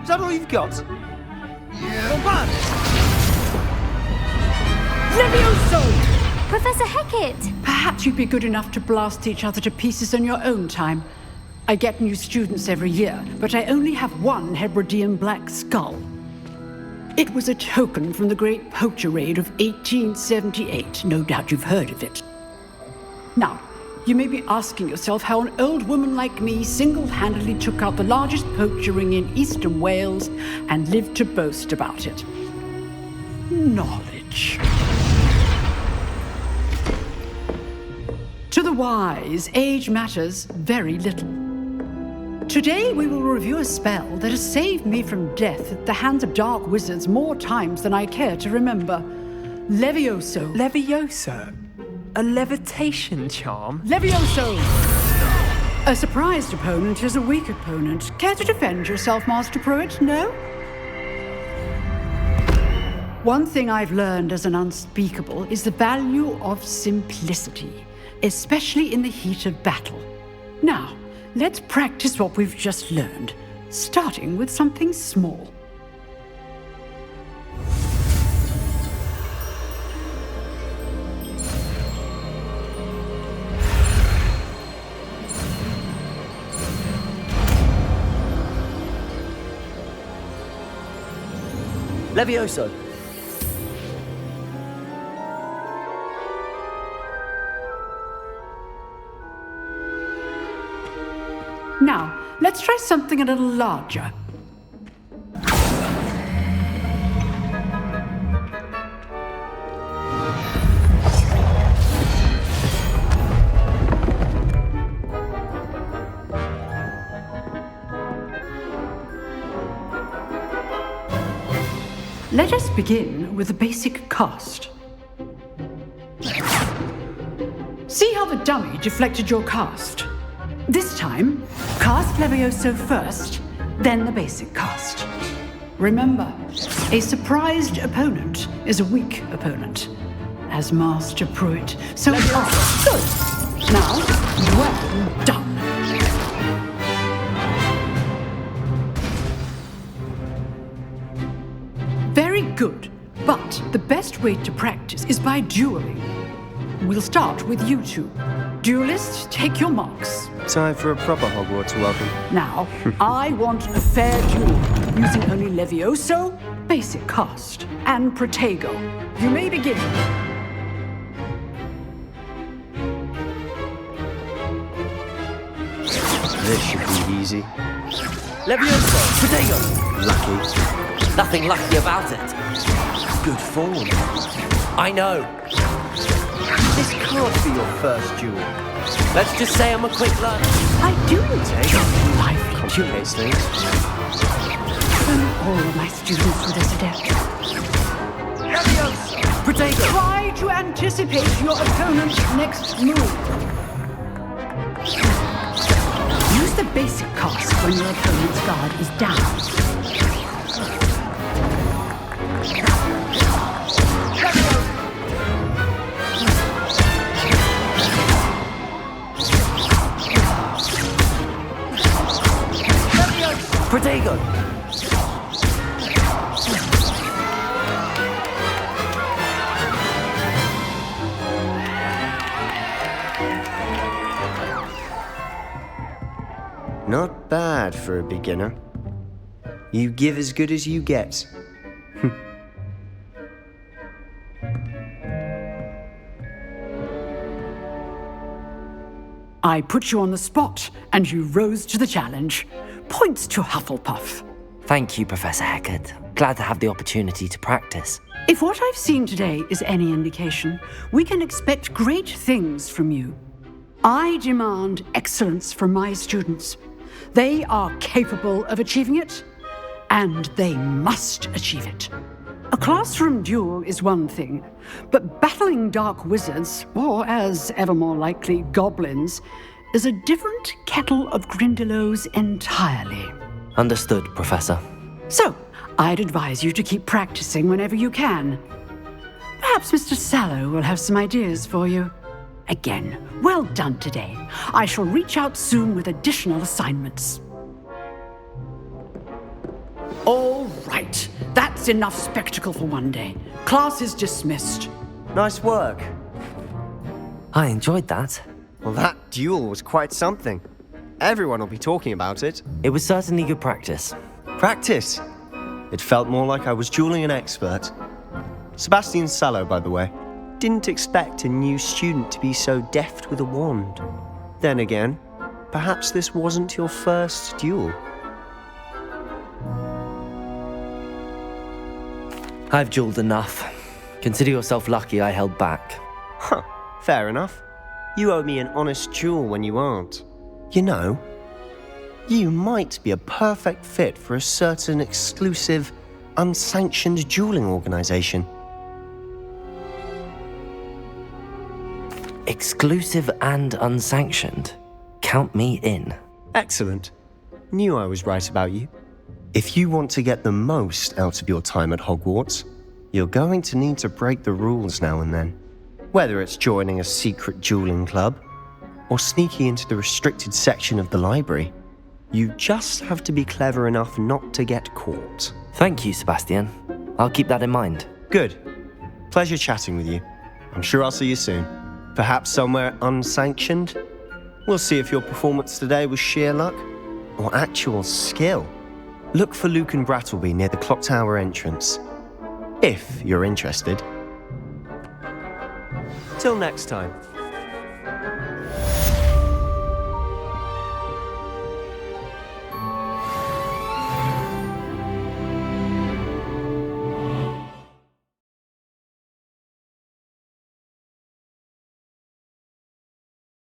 that all you've got? Not bad. Levioso! Professor Hecat! Perhaps you'd be good enough to blast each other to pieces in your own time. I get new students every year, but I only have one Hebridean black skull. It was a token from the Great Poacher Raid of 1878. No doubt you've heard of it. Now, you may be asking yourself how an old woman like me single-handedly took out the largest poacher ring in eastern Wales and lived to boast about it. Knowledge. To the wise, age matters very little. Today we will review a spell that has saved me from death at the hands of dark wizards more times than I care to remember. Levioso. Levioso? A levitation charm? Levioso! A surprised opponent is a weak opponent. Care to defend yourself, Master Pruitt? No? One thing I've learned as an unspeakable is the value of simplicity, especially in the heat of battle. Now, let's practice what we've just learned, starting with something small. Levioso. Now, let's try something a little larger. Let us begin with the basic cast. See how the dummy deflected your cast? This time, cast Levioso first, then the basic cast. Remember, a surprised opponent is a weak opponent, as Master Pruitt. So good. Now, well done. Very good, but the best way to practice is by dueling. We'll start with you two. Duelists, take your marks. Time for a proper Hogwarts welcome. Now, I want a fair duel, using only Levioso, basic cast, and Protego. You may begin. This should be easy. Levioso. Protego. Lucky. Nothing lucky about it. Good form. I know. This can't be your first duel. Let's just say I'm a quick learner. I do enjoy lively Complicates duels. things. All of my students were this adept. Levioso. Protego. Try to anticipate your opponent's next move. Use the basic cast when your opponent's guard is down. Protego. Not bad for a beginner. You give as good as you get. I put you on the spot, and you rose to the challenge. Points to Hufflepuff. Thank you, Professor Hecat. Glad to have the opportunity to practice. If what I've seen today is any indication, we can expect great things from you. I demand excellence from my students. They are capable of achieving it, and they must achieve it. A classroom duel is one thing, but battling dark wizards, or as ever more likely, goblins, is a different kettle of Grindylows entirely. Understood, Professor. So, I'd advise you to keep practicing whenever you can. Perhaps Mr. Sallow will have some ideas for you. Again, well done today. I shall reach out soon with additional assignments. Right. That's enough spectacle for one day. Class is dismissed. Nice work. I enjoyed that. Well, that duel was quite something. Everyone will be talking about it. It was certainly good practice. Practice. It felt more like I was dueling an expert. Sebastian Sallow, by the way. Didn't expect a new student to be so deft with a wand. Then again, perhaps this wasn't your first duel. I've dueled enough. Consider yourself lucky I held back. Huh, fair enough. You owe me an honest duel when you aren't. You know, you might be a perfect fit for a certain exclusive, unsanctioned dueling organization. Exclusive and unsanctioned. Count me in. Excellent. Knew I was right about you. If you want to get the most out of your time at Hogwarts, you're going to need to break the rules now and then. Whether it's joining a secret dueling club, or sneaking into the restricted section of the library, you just have to be clever enough not to get caught. Thank you, Sebastian. I'll keep that in mind. Good. Pleasure chatting with you. I'm sure I'll see you soon. Perhaps somewhere unsanctioned? We'll see if your performance today was sheer luck or actual skill. Look for Luke and Brattleby near the clock tower entrance, if you're interested. Till next time.